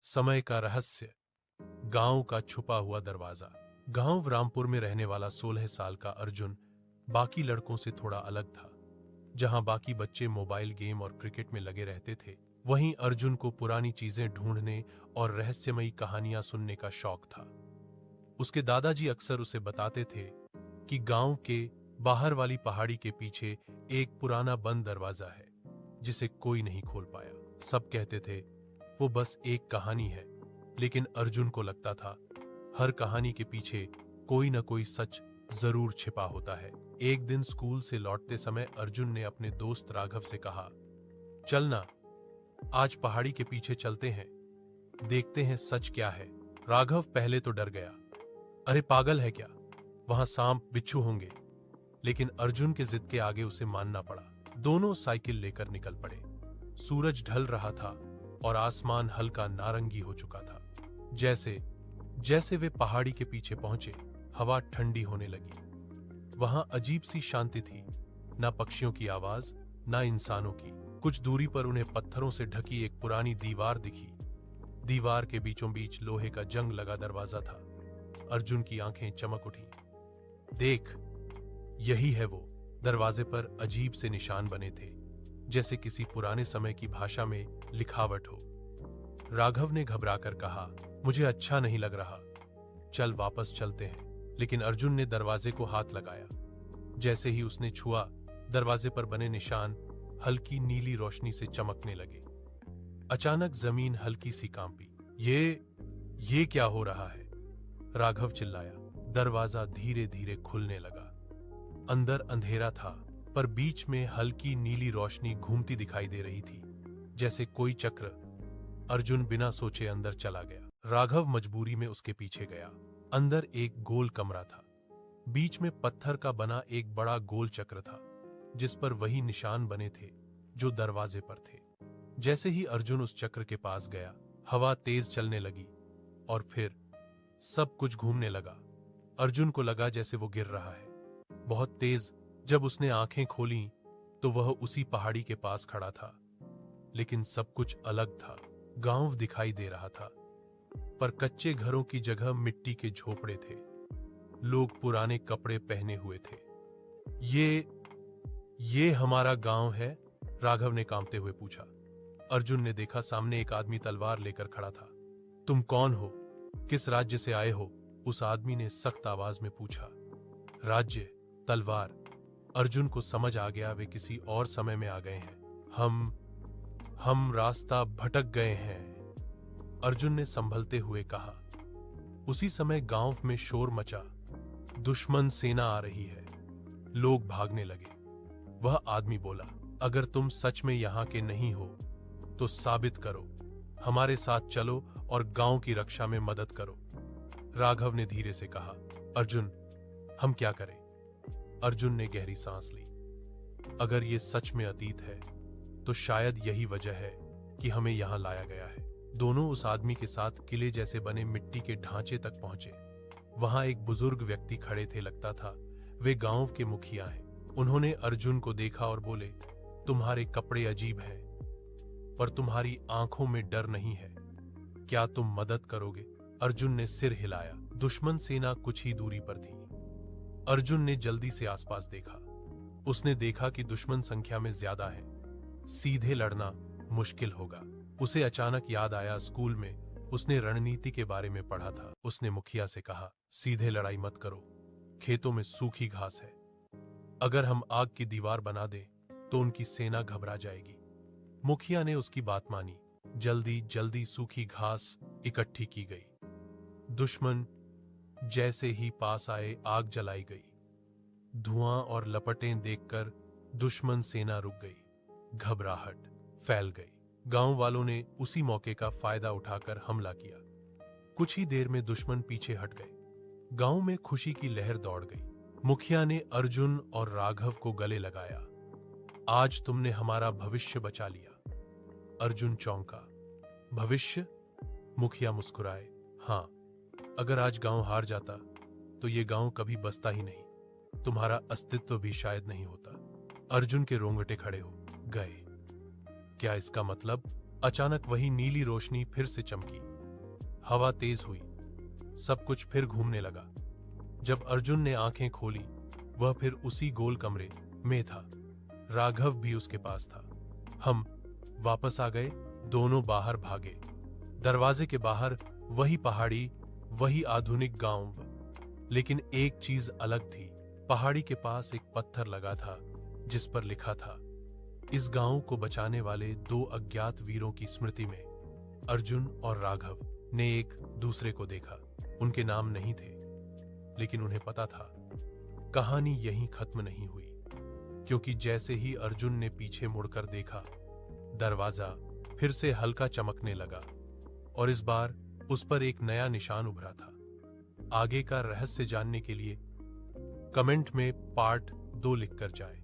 समय का रहस्य, गांव का छुपा हुआ दरवाजा। गांव रामपुर में रहने वाला 16 साल का अर्जुन बाकी लड़कों से थोड़ा अलग था। जहां बाकी बच्चे मोबाइल गेम और क्रिकेट में लगे रहते थे, वहीं अर्जुन को पुरानी चीजें ढूंढने और रहस्यमयी कहानियां सुनने का शौक था। उसके दादाजी अक्सर उसे बताते थे कि गांव के बाहर वाली पहाड़ी के पीछे एक पुराना बंद दरवाजा है जिसे कोई नहीं खोल पाया। सब कहते थे वो बस एक कहानी है, लेकिन अर्जुन को लगता था हर कहानी के पीछे कोई न कोई सच जरूर छिपा होता है। एक दिन स्कूल से लौटते समय अर्जुन ने अपने दोस्त राघव से कहा, चलना, आज पहाड़ी के पीछे चलते हैं, देखते हैं सच क्या है। राघव पहले तो डर गया, अरे पागल है क्या, वहां सांप बिच्छू होंगे। लेकिन अर्जुन के जिद के आगे उसे मानना पड़ा। दोनों साइकिल लेकर निकल पड़े। सूरज ढल रहा था और आसमान हल्का नारंगी हो चुका था। जैसे जैसे वे पहाड़ी के पीछे पहुंचे, हवा ठंडी होने लगी। वहां अजीब सी शांति थी, ना पक्षियों की आवाज, ना इंसानों की। कुछ दूरी पर उन्हें पत्थरों से ढकी एक पुरानी दीवार दिखी। दीवार के बीचों बीच लोहे का जंग लगा दरवाजा था। अर्जुन की आंखें चमक उठी। देख, यही है वो। दरवाजे पर अजीब से निशान बने थे, जैसे किसी पुराने समय की भाषा में लिखावट हो। राघव ने घबराकर कहा, मुझे अच्छा नहीं लग रहा, चल वापस चलते हैं। लेकिन अर्जुन ने दरवाजे को हाथ लगाया। जैसे ही उसने छुआ, दरवाजे पर बने निशान हल्की नीली रोशनी से चमकने लगे। अचानक जमीन हल्की सी कांपी। ये क्या हो रहा है? राघव चिल्लाया। दरवाजा धीरे धीरे खुलने लगा। अंदर अंधेरा था, पर बीच में हल्की नीली रोशनी घूमती दिखाई दे रही थी, जैसे कोई चक्र। अर्जुन बिना सोचे अंदर चला गया। राघव मजबूरी में उसके पीछे गया। अंदर एक गोल कमरा था। बीच में पत्थर का बना एक बड़ा गोल चक्र था, जिस पर वही निशान बने थे जो दरवाजे पर थे। जैसे ही अर्जुन उस चक्र के पास गया, हवा तेज चलने लगी और फिर सब कुछ घूमने लगा। अर्जुन को लगा जैसे वो गिर रहा है, बहुत तेज। जब उसने आंखें खोलीं, तो वह उसी पहाड़ी के पास खड़ा था, लेकिन सब कुछ अलग था। गांव दिखाई दे रहा था, पर कच्चे घरों की जगह मिट्टी के झोपड़े थे। लोग पुराने कपड़े पहने हुए थे। ये हमारा गांव है? राघव ने कांपते हुए पूछा। अर्जुन ने देखा सामने एक आदमी तलवार लेकर खड़ा था। तुम कौन हो? किस राज्य से आए हो? उस आदमी ने सख्त आवाज में पूछा। राज्य, तलवार। अर्जुन को समझ आ गया वे किसी और समय में आ गए हैं। हम रास्ता भटक गए हैं, अर्जुन ने संभलते हुए कहा। उसी समय गांव में शोर मचा। दुश्मन सेना आ रही है। लोग भागने लगे। वह आदमी बोला, अगर तुम सच में यहां के नहीं हो तो साबित करो। हमारे साथ चलो और गांव की रक्षा में मदद करो। राघव ने धीरे से कहा। अर्जुन, हम क्या करें? अर्जुन ने गहरी सांस ली। अगर ये सच में अतीत है, तो शायद यही वजह है कि हमें यहां लाया गया है। दोनों उस आदमी के साथ किले जैसे बने मिट्टी के ढांचे तक पहुंचे। वहां एक बुजुर्ग व्यक्ति खड़े थे, लगता था वे गांव के मुखिया हैं। उन्होंने अर्जुन को देखा और बोले, तुम्हारे कपड़े अजीब हैं, पर तुम्हारी आंखों में डर नहीं है। क्या तुम मदद करोगे? अर्जुन ने सिर हिलाया। दुश्मन सेना कुछ ही दूरी पर थी। अर्जुन ने जल्दी से आसपास देखा। उसने देखा कि दुश्मन संख्या में ज्यादा है। सीधे लड़ना मुश्किल होगा। उसे अचानक याद आया, स्कूल में उसने रणनीति के बारे में पढ़ा था। उसने मुखिया से कहा, सीधे लड़ाई मत करो, खेतों में सूखी घास है। अगर हम आग की दीवार बना दें तो उनकी सेना घबरा जाएगी। मुखिया ने उसकी बात मानी। जल्दी जल्दी सूखी घास इकट्ठी की गई। दुश्मन जैसे ही पास आए, आग जलाई गई। धुआं और लपटें देखकर दुश्मन सेना रुक गई। घबराहट फैल गई। गांव वालों ने उसी मौके का फायदा उठाकर हमला किया। कुछ ही देर में दुश्मन पीछे हट गए। गांव में खुशी की लहर दौड़ गई। मुखिया ने अर्जुन और राघव को गले लगाया। आज तुमने हमारा भविष्य बचा लिया। अर्जुन चौंका। भविष्य? मुखिया मुस्कुराए। हां, अगर आज गांव हार जाता तो ये गांव कभी बसता ही नहीं। तुम्हारा अस्तित्व भी शायद नहीं होता। अर्जुन के रोंगटे खड़े हो गए। क्या इसका मतलब? अचानक वही नीली रोशनी फिर से चमकी। हवा तेज हुई, सब कुछ फिर घूमने लगा। जब अर्जुन ने आंखें खोली, वह फिर उसी गोल कमरे में था। राघव भी उसके पास था। हम वापस आ गए, दोनों बाहर भागे। दरवाजे के बाहर वही पहाड़ी, वही आधुनिक गांव, लेकिन एक चीज अलग थी। पहाड़ी के पास एक पत्थर लगा था जिस पर लिखा था, इस गांव को बचाने वाले दो अज्ञात वीरों की स्मृति में। अर्जुन और राघव ने एक दूसरे को देखा। उनके नाम नहीं थे, लेकिन उन्हें पता था कहानी यहीं खत्म नहीं हुई, क्योंकि जैसे ही अर्जुन ने पीछे मुड़कर देखा, दरवाजा फिर से हल्का चमकने लगा और इस बार उस पर एक नया निशान उभरा था। आगे का रहस्य जानने के लिए कमेंट में पार्ट 2 लिखकर जाए।